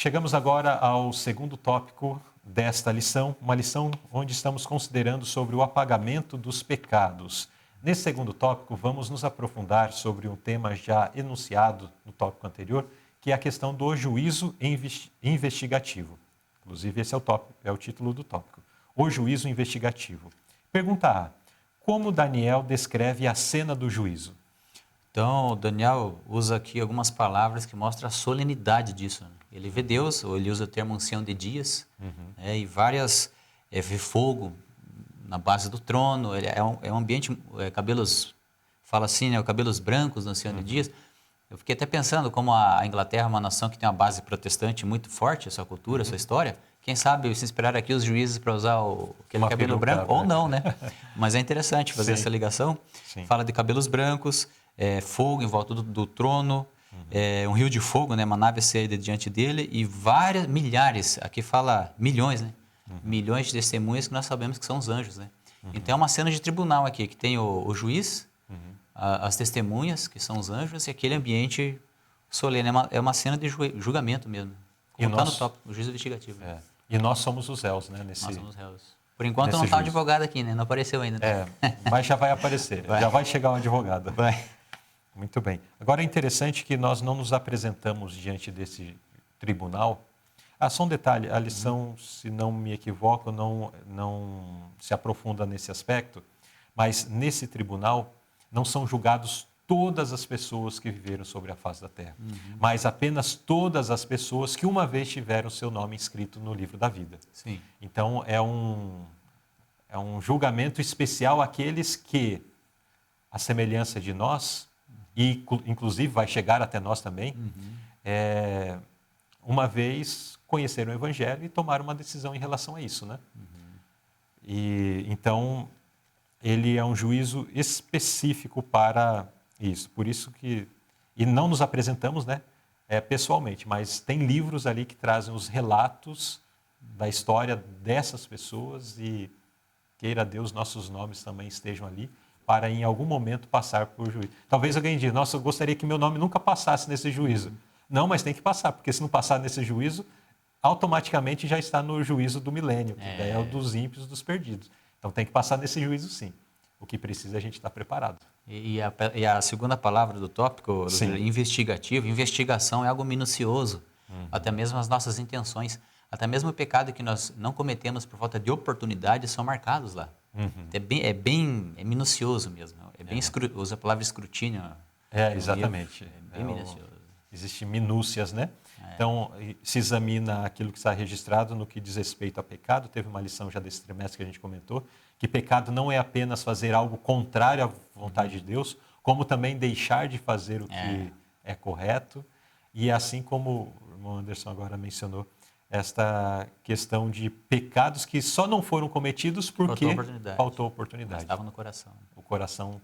Chegamos agora ao segundo tópico desta lição, uma lição onde estamos considerando sobre o apagamento dos pecados. Nesse segundo tópico, vamos nos aprofundar sobre um tema já enunciado no tópico anterior, que é a questão do juízo investigativo. Inclusive, esse é o título do tópico. O juízo investigativo. Pergunta A. Como Daniel descreve a cena do juízo? Então, Daniel usa aqui algumas palavras que mostram a solenidade disso. Ele vê Deus, ou ele usa o termo ancião de dias, e várias, vê fogo na base do trono, é um ambiente, cabelos, fala assim, né, cabelos brancos no ancião de dias. Eu fiquei até pensando, como a Inglaterra é uma nação que tem uma base protestante muito forte, a sua cultura, a sua história, quem sabe se inspirar aqui os juízes para usar aquele cabelo branco, ou não, né? Mas é interessante fazer essa ligação. Sim. Fala de cabelos brancos, fogo em volta do trono, um rio de fogo, né? Uma nave saída diante dele e milhares, aqui fala milhões, né? Milhões de testemunhas que nós sabemos que são os anjos, né? Então é uma cena de tribunal aqui, que tem o juiz, as testemunhas, que são os anjos, e aquele ambiente solene. É uma cena de julgamento mesmo. Como está no tópico, o juízo investigativo. E nós somos os réus, né? Nós somos os réus. Por enquanto não está o advogado aqui, né? Não apareceu ainda. Né? Mas já vai aparecer, já vai chegar um advogado. Vai. Muito bem. Agora é interessante que nós não nos apresentamos diante desse tribunal. Só um detalhe, a lição, se não me equivoco, não se aprofunda nesse aspecto, mas nesse tribunal não são julgados todas as pessoas que viveram sobre a face da terra, mas apenas todas as pessoas que uma vez tiveram seu nome inscrito no livro da vida. Sim. Então é um julgamento especial àqueles que, à semelhança de nós, e inclusive vai chegar até nós também, uma vez conheceram o Evangelho e tomaram uma decisão em relação a isso, né? E então ele é um juízo específico para isso. Por isso que e não nos apresentamos, né, pessoalmente, mas tem livros ali que trazem os relatos da história dessas pessoas e queira Deus nossos nomes também estejam ali para em algum momento passar por juízo. Talvez alguém diga, nossa, eu gostaria que meu nome nunca passasse nesse juízo. Não, mas tem que passar, porque se não passar nesse juízo, automaticamente já está no juízo do milênio, que é o dos ímpios, dos perdidos. Então tem que passar nesse juízo sim. O que precisa a gente estar preparado. E a segunda palavra do tópico, investigativo, investigação é algo minucioso, até mesmo as nossas intenções, até mesmo o pecado que nós não cometemos por falta de oportunidade são marcados lá. É minucioso mesmo, usa a palavra escrutínio. Exatamente. É bem minucioso. Existem minúcias, né? Então, se examina aquilo que está registrado no que diz respeito a pecado. Teve uma lição já desse trimestre que a gente comentou, que pecado não é apenas fazer algo contrário à vontade de Deus, como também deixar de fazer o que é correto. E assim como o irmão Anderson agora mencionou, esta questão de pecados que só não foram cometidos porque faltou oportunidade. Estava no coração. O coração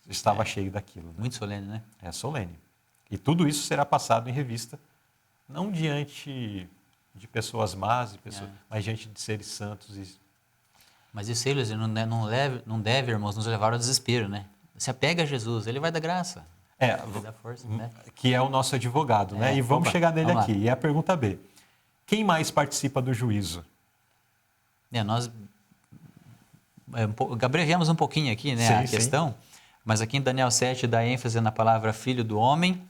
estava cheio daquilo. Né? Muito solene, né? É solene. E tudo isso será passado em revista, não diante de pessoas más, mas diante de seres santos. Mas isso aí, Luiz, não deve, irmãos, nos levar ao desespero, né? Se apega a Jesus, ele vai dar graça. Ele dá força, né? Que é o nosso advogado, né? E vamos chegar nele aqui. E a pergunta B. Quem mais participa do juízo? Nós abreviamos um pouquinho aqui, né, a questão, mas aqui em Daniel 7 dá ênfase na palavra filho do homem,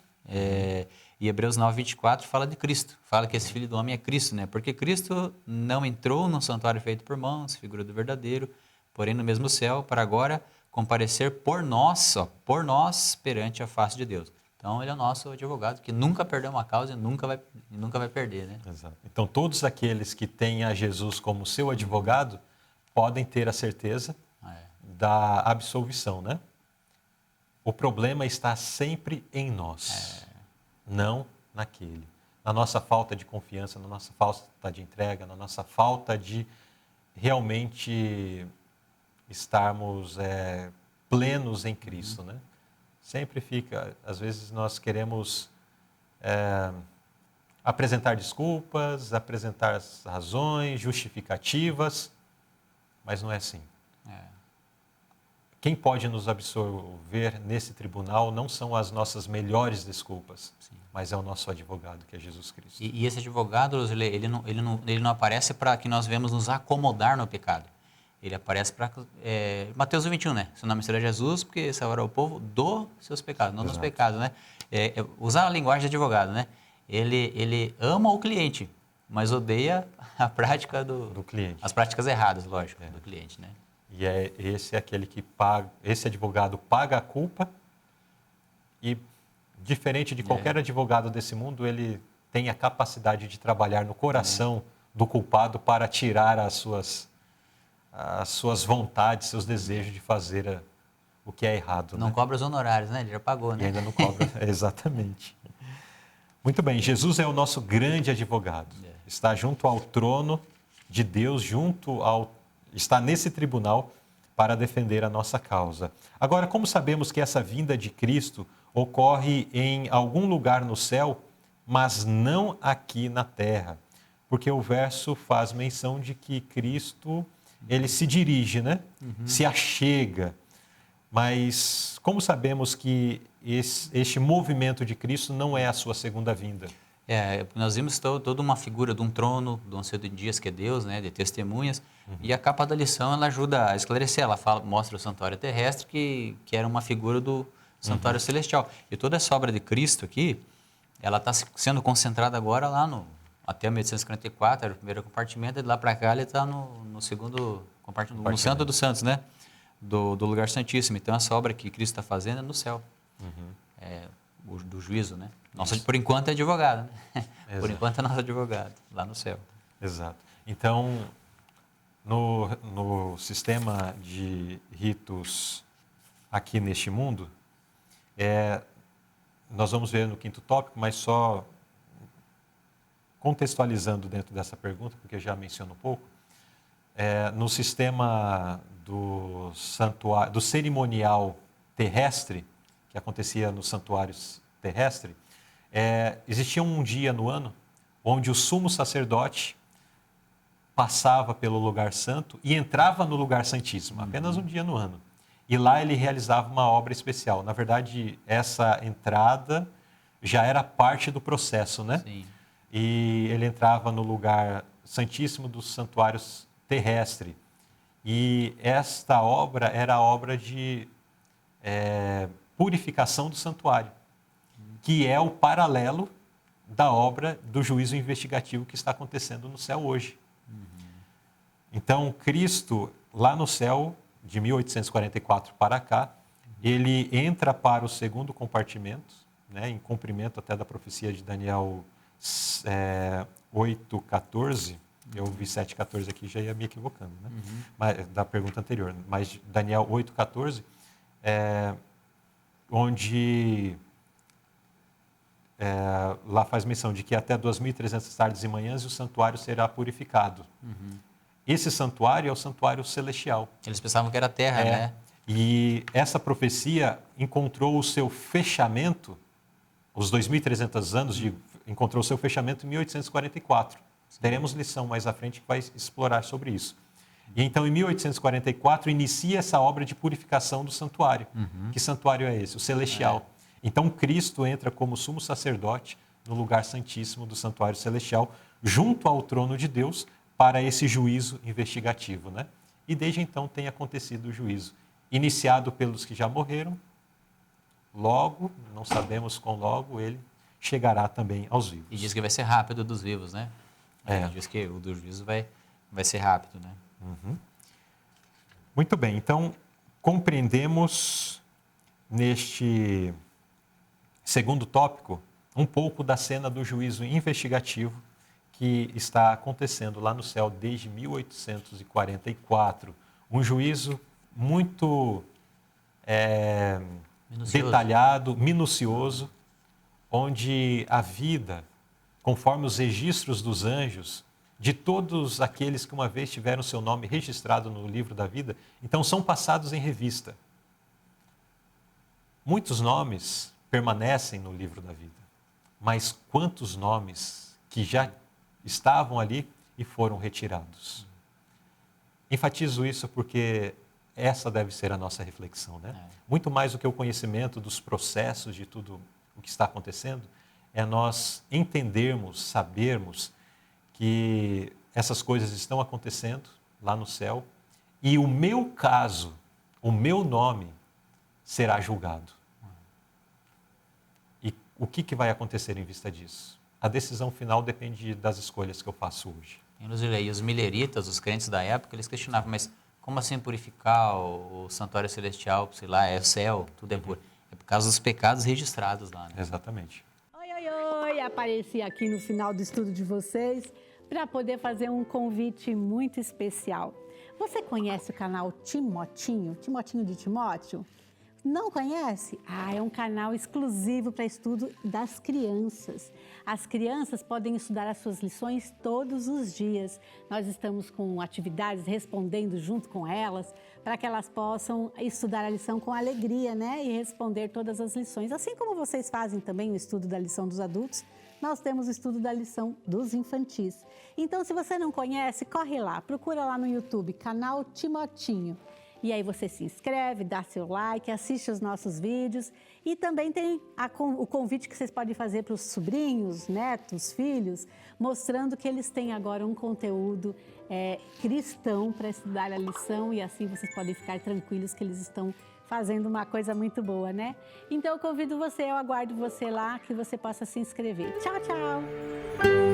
e Hebreus 9, 24 fala de Cristo, fala que esse filho do homem é Cristo, né? Porque Cristo não entrou num santuário feito por mãos, figura do verdadeiro, porém no mesmo céu, para agora comparecer por nós perante a face de Deus. Então ele é o nosso advogado, que nunca perdeu uma causa e nunca vai perder, né? Exato. Então todos aqueles que têm a Jesus como seu advogado podem ter a certeza da absolvição, né? O problema está sempre em nós, não naquele. Na nossa falta de confiança, na nossa falta de entrega, na nossa falta de realmente estarmos plenos em Cristo, né? Sempre fica, às vezes nós queremos apresentar desculpas, apresentar as razões, justificativas, mas não é assim. quem pode nos absolver nesse tribunal não são as nossas melhores desculpas, mas é o nosso advogado, que é Jesus Cristo. E esse advogado, ele não aparece para que nós venhamos nos acomodar no pecado. Ele aparece para... Mateus 21, né? Seu nome será Jesus, porque salvará o povo dos seus pecados, não dos pecados, né? Usar a linguagem de advogado, né? Ele ama o cliente, mas odeia a prática do cliente. As práticas erradas, lógico, do cliente, né? E esse é aquele que paga, esse advogado paga a culpa e, diferente de qualquer advogado desse mundo, ele tem a capacidade de trabalhar no coração do culpado para tirar as suas vontades, seus desejos de fazer o que é errado. Não né? cobra os honorários, né? Ele já pagou, né? E ainda não cobra, exatamente. Muito bem, Jesus é o nosso grande advogado. Está junto ao trono de Deus, está nesse tribunal para defender a nossa causa. Agora, como sabemos que essa vinda de Cristo ocorre em algum lugar no céu, mas não aqui na terra? Porque o verso faz menção de que Cristo, ele se dirige, né? Se achega. Mas como sabemos que este movimento de Cristo não é a sua segunda vinda? Nós vimos toda uma figura de um trono, do Ancião de Dias, que é Deus, né, de testemunhas, e a capa da lição ela ajuda a esclarecer, ela mostra o santuário terrestre, que era uma figura do santuário celestial. E toda essa obra de Cristo aqui, ela está sendo concentrada agora lá até 1844, era o primeiro compartimento, e de lá para cá ele está no segundo compartimento, no Santo dos Santos, né, do lugar santíssimo. Então essa obra que Cristo está fazendo é no céu. Do juízo, né? Por enquanto é advogado, né? Por enquanto é nosso advogado, lá no céu. Exato. Então, no sistema de ritos aqui neste mundo, nós vamos ver no quinto tópico, mas só contextualizando dentro dessa pergunta, porque já menciono um pouco, no sistema do cerimonial terrestre, que acontecia nos santuários terrestres, existia um dia no ano onde o sumo sacerdote passava pelo lugar santo e entrava no lugar santíssimo, apenas um dia no ano. E lá ele realizava uma obra especial. Na verdade, essa entrada já era parte do processo, né? Sim. E ele entrava no lugar santíssimo dos santuários terrestres. E esta obra era a obra de purificação do santuário, que é o paralelo da obra do juízo investigativo que está acontecendo no céu hoje. Então, Cristo, lá no céu, de 1844 para cá, ele entra para o segundo compartimento, né, em cumprimento até da profecia de Daniel 8:14. Eu vi 7:14 aqui, já ia me equivocando, né? Mas, da pergunta anterior. Mas Daniel 8:14, onde lá faz menção de que até 2.300 tardes e manhãs o santuário será purificado. Esse santuário é o santuário celestial. Eles pensavam que era terra, né? E essa profecia encontrou o seu fechamento, os 2.300 anos encontrou o seu fechamento em 1844. Teremos lição mais à frente que vai explorar sobre isso. E então, em 1844, inicia essa obra de purificação do santuário. Que santuário é esse? O celestial. Então, Cristo entra como sumo sacerdote no lugar santíssimo do santuário celestial, junto ao trono de Deus, para esse juízo investigativo, né? E desde então tem acontecido o juízo, iniciado pelos que já morreram, logo, não sabemos quão logo, ele chegará também aos vivos. E diz que vai ser rápido dos vivos, né? Diz que o do juízo vai ser rápido, né? Muito bem, então compreendemos neste segundo tópico um pouco da cena do juízo investigativo que está acontecendo lá no céu desde 1844. Um juízo muito detalhado, minucioso, onde a vida, conforme os registros dos anjos, de todos aqueles que uma vez tiveram seu nome registrado no livro da vida, então são passados em revista. Muitos nomes permanecem no livro da vida, mas quantos nomes que já estavam ali e foram retirados? Enfatizo isso porque essa deve ser a nossa reflexão, né? Muito mais do que o conhecimento dos processos de tudo o que está acontecendo, é nós entendermos, sabermos que essas coisas estão acontecendo lá no céu e o meu caso, o meu nome será julgado. E o que vai acontecer em vista disso? A decisão final depende das escolhas que eu faço hoje. E os mileritas, os crentes da época, eles questionavam, mas como assim purificar o santuário celestial, sei lá, é o céu, tudo é puro. É por causa dos pecados registrados lá, né? Exatamente. Oi, oi, oi! Apareci aqui no final do estudo de vocês para poder fazer um convite muito especial. Você conhece o canal Timotinho? Timotinho de Timóteo? Não conhece? É um canal exclusivo para estudo das crianças. As crianças podem estudar as suas lições todos os dias. Nós estamos com atividades respondendo junto com elas, para que elas possam estudar a lição com alegria, né? E responder todas as lições. Assim como vocês fazem também o estudo da lição dos adultos, nós temos o estudo da lição dos infantis. Então, se você não conhece, corre lá, procura lá no YouTube, canal Timotinho. E aí você se inscreve, dá seu like, assiste os nossos vídeos e também tem o convite que vocês podem fazer para os sobrinhos, netos, filhos, mostrando que eles têm agora um conteúdo cristão para estudar a lição e assim vocês podem ficar tranquilos que eles estão fazendo uma coisa muito boa, né? Então eu convido você, eu aguardo você lá, que você possa se inscrever. Tchau, tchau!